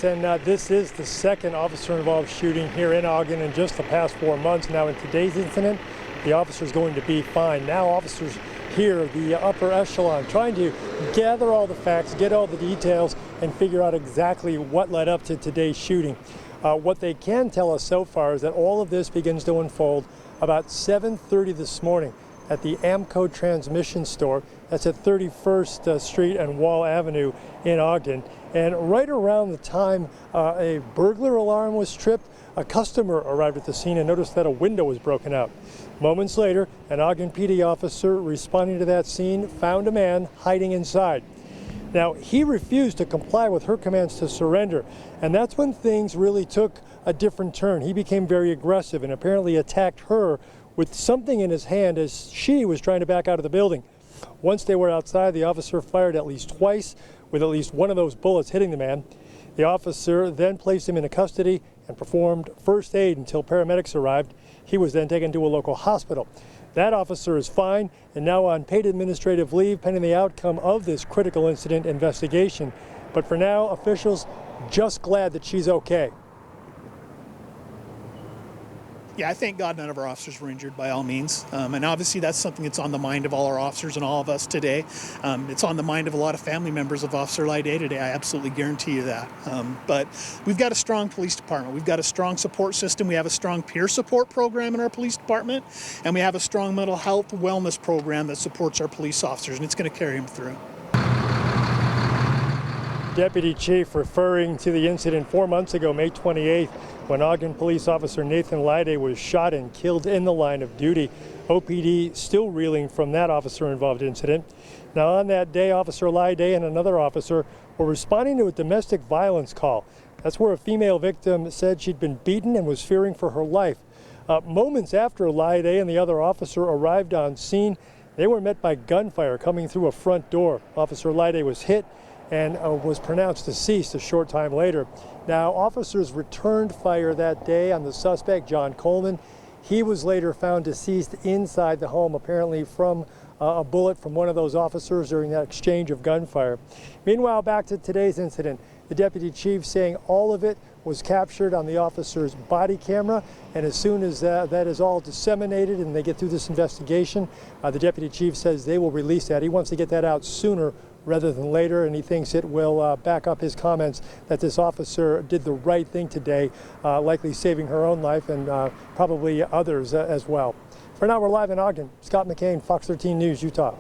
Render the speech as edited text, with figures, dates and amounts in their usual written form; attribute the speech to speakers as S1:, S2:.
S1: and this is the second officer-involved shooting here in Ogden in just the past 4 months. Now, in today's incident, the officer is going to be fined. Now, officers here, the upper echelon, trying to gather all the facts, get all the details, and figure out exactly what led up to today's shooting. What they can tell us so far is that all of this begins to unfold about 7:30 this morning at the Amco transmission store. That's at 31st Street and Wall Avenue in Ogden. And right around the time a burglar alarm was tripped, a customer arrived at the scene and noticed that a window was broken out. Moments later, an Ogden PD officer responding to that scene found a man hiding inside. Now, he refused to comply with her commands to surrender, and that's when things really took a different turn. He became very aggressive and apparently attacked her with something in his hand as she was trying to back out of the building. Once they were outside, the officer fired at least twice, with at least one of those bullets hitting the man. The officer then placed him into custody and performed first aid until paramedics arrived. He was then taken to a local hospital. That officer is fine and now on paid administrative leave pending the outcome of this critical incident investigation. But for now, officials just glad that she's okay.
S2: Yeah, I thank God none of our officers were injured by all means. And obviously that's something that's on the mind of all our officers and all of us today. It's on the mind of a lot of family members of Officer Lyday today. I absolutely guarantee you that. But we've got a strong police department. We've got a strong support system. We have a strong peer support program in our police department. And we have a strong mental health wellness program that supports our police officers. And it's going to carry them through.
S1: Deputy Chief referring to the incident 4 months ago, May 28th, when Ogden Police Officer Nathan Lyday was shot and killed in the line of duty. OPD still reeling from that officer-involved incident. Now, on that day, Officer Lyday and another officer were responding to a domestic violence call. That's where a female victim said she'd been beaten and was fearing for her life. Moments after Lyday and the other officer arrived on scene, they were met by gunfire coming through a front door. Officer Lyday was hit and was pronounced deceased a short time later. Now, officers returned fire that day on the suspect, John Coleman. He was later found deceased inside the home, apparently from a bullet from one of those officers during that exchange of gunfire. Meanwhile, back to today's incident, the deputy chief saying all of it was captured on the officer's body camera, and as soon as that is all disseminated and they get through this investigation, the deputy chief says they will release that. He wants to get that out sooner rather than later, and he thinks it will back up his comments that this officer did the right thing today, likely saving her own life and probably others as well. For now, we're live in Ogden. Scott McCain, Fox 13 News, Utah.